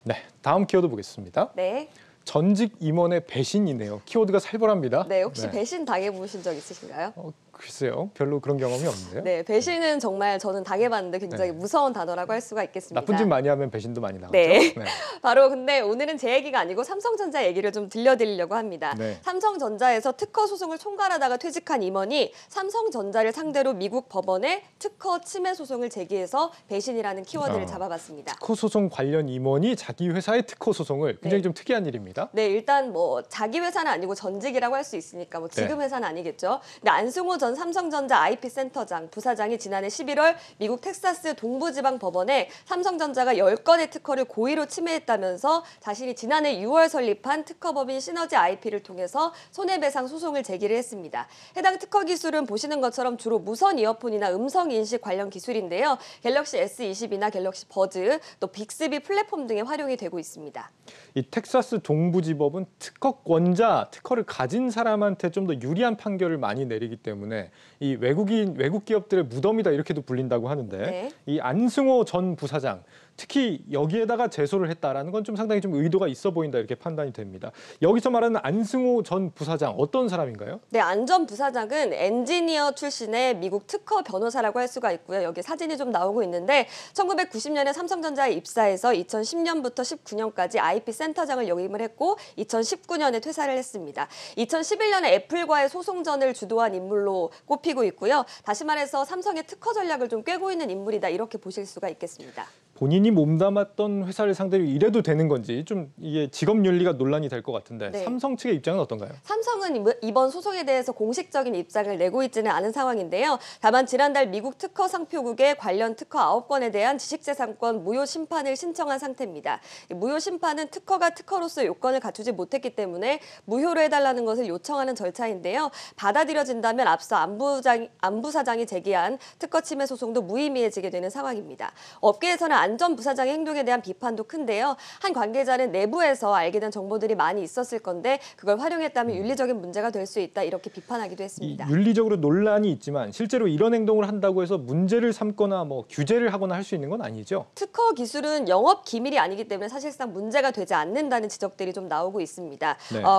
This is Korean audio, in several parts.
네, 다음 키워드 보겠습니다. 네. 전직 임원의 배신이네요. 키워드가 살벌합니다. 네, 혹시 배신 당해보신 적 있으신가요? 글쎄요, 별로 그런 경험이 없는데요. 네, 배신은 정말 저는 당해봤는데 굉장히 무서운 단어라고 할 수가 있겠습니다. 나쁜 짓 많이 하면 배신도 많이 나오죠. 네. 바로 근데 오늘은 제 얘기가 아니고 삼성전자 얘기를 좀 들려드리려고 합니다. 네. 삼성전자에서 특허 소송을 총괄하다가 퇴직한 임원이 삼성전자를 상대로 미국 법원에 특허 침해 소송을 제기해서 배신이라는 키워드를 잡아봤습니다. 특허 소송 관련 임원이 자기 회사의 특허 소송을 굉장히 좀 특이한 일입니다. 네, 일단 뭐 자기 회사는 아니고 전직이라고 할 수 있으니까 뭐 지금 회사는 아니겠죠. 근데 안승호 전 삼성전자 IP센터장 부사장이 지난해 11월 미국 텍사스 동부지방법원에 삼성전자가 10건의 특허를 고의로 침해했다면서 자신이 지난해 6월 설립한 특허법인 시너지 IP를 통해서 손해배상 소송을 제기를 했습니다. 해당 특허 기술은 보시는 것처럼 주로 무선 이어폰이나 음성 인식 관련 기술인데요. 갤럭시 S22나 갤럭시 버즈, 또 빅스비 플랫폼 등에 활용이 되고 있습니다. 이 텍사스 동부지법은 특허권자, 특허를 가진 사람한테 좀 더 유리한 판결을 많이 내리기 때문에 이 외국 기업들의 무덤이다 이렇게도 불린다고 하는데 이 안승호 전 부사장 특히 여기에다가 제소를 했다라는 건 좀 상당히 좀 의도가 있어 보인다 이렇게 판단이 됩니다. 여기서 말하는 안승호 전 부사장 어떤 사람인가요? 네, 안 전 부사장은 엔지니어 출신의 미국 특허 변호사라고 할 수가 있고요. 여기 사진이 좀 나오고 있는데 1990년에 삼성전자에 입사해서 2010년부터 19년까지 IP 센터장을 역임을 했고 2019년에 퇴사를 했습니다. 2011년에 애플과의 소송전을 주도한 인물로 꼽히고 있고요. 다시 말해서 삼성의 특허 전략을 좀 꿰고 있는 인물이다 이렇게 보실 수가 있겠습니다. 본인이 몸담았던 회사를 상대로 이래도 되는 건지 좀 이게 직업 윤리가 논란이 될 것 같은데 삼성 측의 입장은 어떤가요? 삼성은 이번 소송에 대해서 공식적인 입장을 내고 있지는 않은 상황인데요. 다만 지난달 미국 특허 상표국에 관련 특허 9건에 대한 지식재산권 무효 심판을 신청한 상태입니다. 무효 심판은 특허가 특허로서 요건을 갖추지 못했기 때문에 무효로 해달라는 것을 요청하는 절차인데요. 받아들여진다면 앞서 안 부사장이 제기한 특허 침해 소송도 무의미해지게 되는 상황입니다. 업계에서는 안 전 부사장의 행동에 대한 비판도 큰데요. 한 관계자는 내부에서 알게 된 정보들이 많이 있었을 건데 그걸 활용했다면 윤리적인 문제가 될 수 있다 이렇게 비판하기도 했습니다. 윤리적으로 논란이 있지만 실제로 이런 행동을 한다고 해서 문제를 삼거나 뭐 규제를 하거나 할 수 있는 건 아니죠? 특허 기술은 영업 기밀이 아니기 때문에 사실상 문제가 되지 않는다는 지적들이 좀 나오고 있습니다.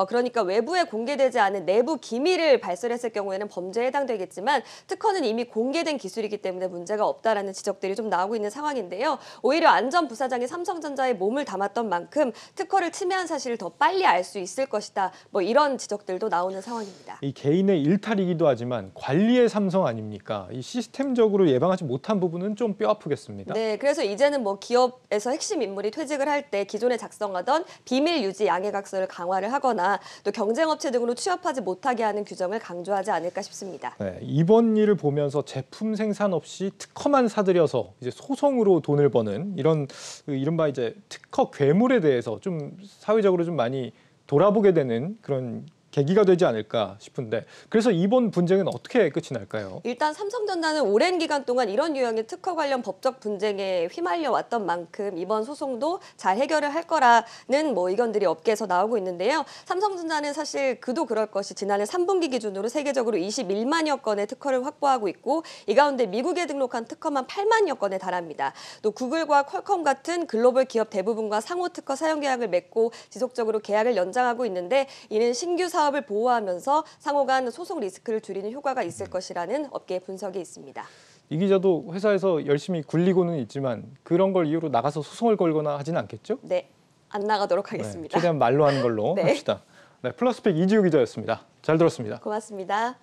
그러니까 외부에 공개되지 않은 내부 기밀을 발설했을 경우에는 범죄에 해당되겠지만 특허는 이미 공개된 기술이기 때문에 문제가 없다라는 지적들이 좀 나오고 있는 상황인데요. 오히려 안 전 부사장이 삼성전자에 몸을 담았던 만큼 특허를 침해한 사실을 더 빨리 알 수 있을 것이다. 뭐 이런 지적들도 나오는 상황입니다. 이 개인의 일탈이기도 하지만 관리의 삼성 아닙니까? 이 시스템적으로 예방하지 못한 부분은 좀 뼈아프겠습니다. 네, 그래서 이제는 뭐 기업에서 핵심 인물이 퇴직을 할 때 기존에 작성하던 비밀 유지 양해각서를 강화를 하거나 또 경쟁업체 등으로 취업하지 못하게 하는 규정을 강조하지 않을까 싶습니다. 네, 이번 일을 보면서 제품 생산 없이 특허만 사들여서 이제 소송으로 돈을 버는 이런 이른바 이제 특허 괴물에 대해서 좀 사회적으로 좀 많이 돌아보게 되는 그런 계기가 되지 않을까 싶은데 그래서 이번 분쟁은 어떻게 끝이 날까요? 일단 삼성전자는 오랜 기간 동안 이런 유형의 특허 관련 법적 분쟁에 휘말려 왔던 만큼 이번 소송도 잘 해결을 할 거라는 뭐 의견들이 업계에서 나오고 있는데요. 삼성전자는 사실 그도 그럴 것이 지난해 3분기 기준으로 세계적으로 21만여 건의 특허를 확보하고 있고 이 가운데 미국에 등록한 특허만 8만여 건에 달합니다. 또 구글과 퀄컴 같은 글로벌 기업 대부분과 상호 특허 사용 계약을 맺고 지속적으로 계약을 연장하고 있는데 이는 신규 사업을 보호하면서 상호 간 소송 리스크를 줄이는 효과가 있을 것이라는 업계의 분석이 있습니다. 이 기자도 회사에서 열심히 굴리고는 있지만 그런 걸 이유로 나가서 소송을 걸거나 하지는 않겠죠? 네, 안 나가도록 하겠습니다. 최대한 말로 하는 걸로 합시다. 네, 플러스팩 이지우 기자였습니다. 잘 들었습니다. 고맙습니다.